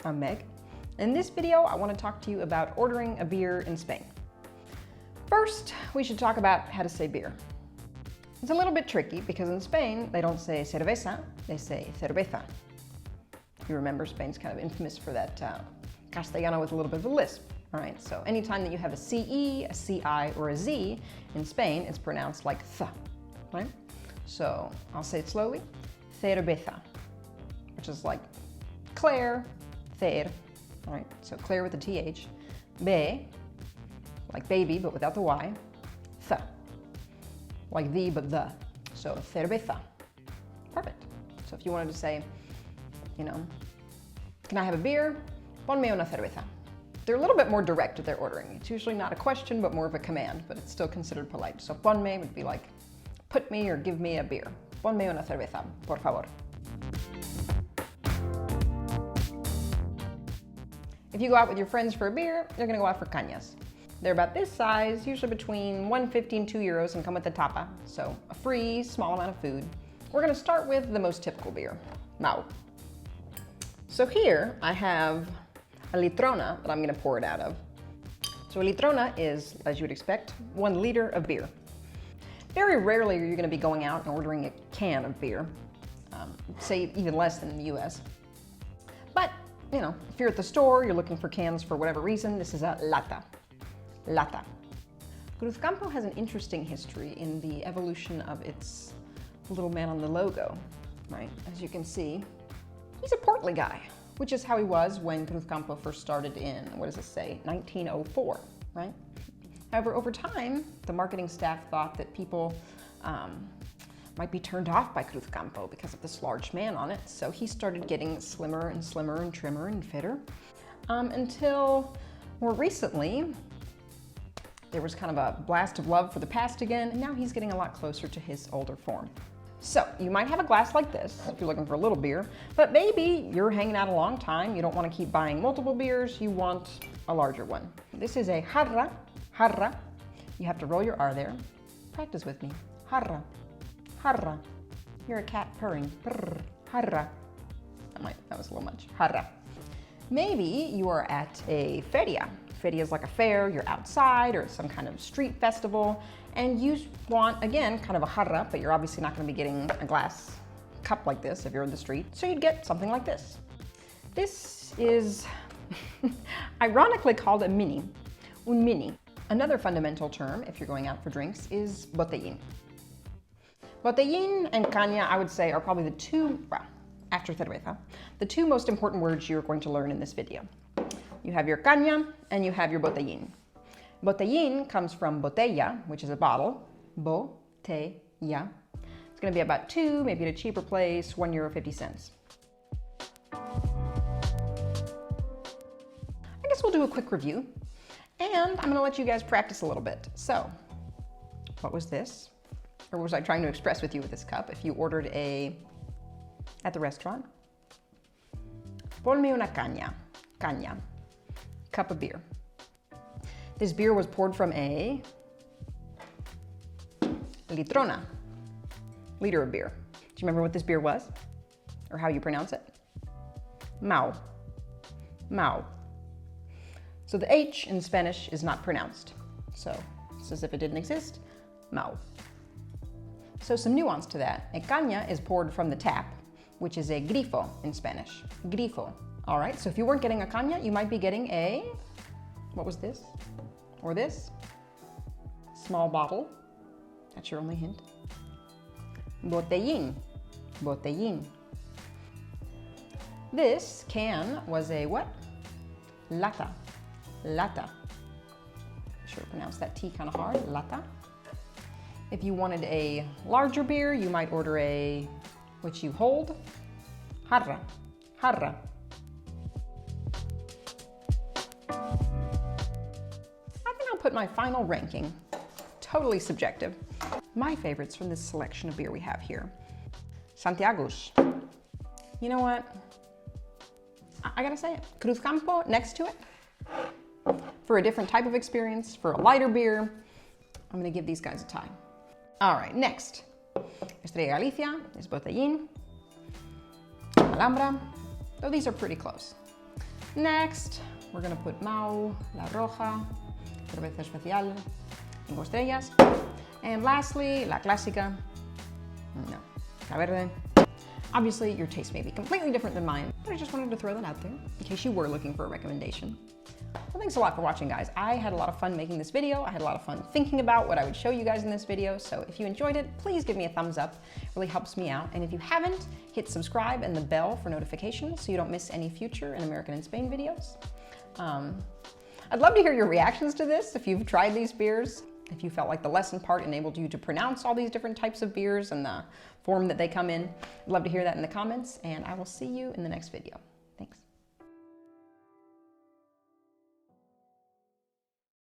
I'm Meg. In this video, I want to talk to you about ordering a beer in Spain. First, we should talk about how to say beer. It's a little bit tricky because in Spain, they don't say cerveza, they say cerveza. You remember Spain's kind of infamous for that Castellano with a little bit of a lisp, all right? So anytime that you have a CE, a CI, or a Z in Spain, it's pronounced like th, right? So I'll say it slowly, cerveza, which is like Claire, cer, all right? So Claire with the TH, be, like baby, but without the Y, th, like the, but the, so cerveza, perfect. So if you wanted to say, you know, can I have a beer? Ponme una cerveza. They're a little bit more direct with their ordering. It's usually not a question, but more of a command, but it's still considered polite. So ponme would be like, put me or give me a beer. Ponme una cerveza, por favor. If you go out with your friends for a beer, you're gonna go out for cañas. They're about this size, usually between 1.50 and €2, and come with a tapa, so a free, small amount of food. We're gonna start with the most typical beer, Mau. So here I have a litrona that I'm gonna pour it out of. So a litrona is, as you would expect, 1 liter of beer. Very rarely are you gonna be going out and ordering a can of beer, say even less than in the US. But, you know, if you're at the store, you're looking for cans for whatever reason, this is a lata. Lata. Cruzcampo has an interesting history in the evolution of its little man on the logo, right? As you can see, he's a portly guy, which is how he was when Cruzcampo first started in, what does it say, 1904, right? However, over time, the marketing staff thought that people might be turned off by Cruzcampo because of this large man on it, so he started getting slimmer and slimmer and trimmer and fitter, until more recently, there was kind of a blast of love for the past again, and now he's getting a lot closer to his older form. So you might have a glass like this if you're looking for a little beer, but maybe you're hanging out a long time, you don't want to keep buying multiple beers, you want a larger one. This is a jarra, jarra. You have to roll your R there. Practice with me. Jarra, jarra. You're a cat purring. Purr, jarra. That was a little much. Jarra. Maybe you are at a feria. Feria is like a fair, you're outside, or some kind of street festival, and you want, again, kind of a jarra, but you're obviously not gonna be getting a glass cup like this if you're in the street, so you'd get something like this. This is ironically called a mini, un mini. Another fundamental term, if you're going out for drinks, is botellín. Botellín and caña, I would say, are probably the two, well, after cerveza, the two most important words you're going to learn in this video. You have your caña and you have your botellín. Botellín comes from botella, which is a bottle, botella. It's gonna be about 2, maybe at a cheaper place, €1.50. I guess we'll do a quick review, and I'm gonna let you guys practice a little bit. So, what was this? Or was I trying to express with you with this cup? If you ordered at the restaurant, ponme una caña, cup of beer. This beer was poured from a litrona, liter of beer. Do you remember what this beer was? Or how you pronounce it? Mau. Mau. So the H in Spanish is not pronounced. So it's as if it didn't exist. Mau. So some nuance to that. A caña is poured from the tap, which is a grifo in Spanish. Grifo. All right, so if you weren't getting a caña, you might be getting a, what was this? Or this? Small bottle. That's your only hint. Botellín. Botellín. This can was a what? Lata. Lata. I should have pronounced that T kind of hard. Lata. If you wanted a larger beer, you might order a, which you hold, jarra. Jarra. Put my final ranking, totally subjective. My favorites from this selection of beer we have here. Santiago's. You know what? I gotta say it. Cruzcampo next to it. For a different type of experience, for a lighter beer, I'm gonna give these guys a tie. All right, next. Estrella Galicia is botellín. Alhambra, though these are pretty close. Next, we're gonna put Mau, La Roja, Cerveza Especial, 5 estrellas. And lastly, La Clásica, no, La Verde. Obviously, your taste may be completely different than mine, but I just wanted to throw that out there in case you were looking for a recommendation. Well, thanks a lot for watching, guys. I had a lot of fun making this video. I had a lot of fun thinking about what I would show you guys in this video. So if you enjoyed it, please give me a thumbs up. It really helps me out. And if you haven't, hit subscribe and the bell for notifications so you don't miss any future in American and Spain videos. I'd love to hear your reactions to this if you've tried these beers. If you felt like the lesson part enabled you to pronounce all these different types of beers and the form that they come in. I'd love to hear that in the comments, and I will see you in the next video.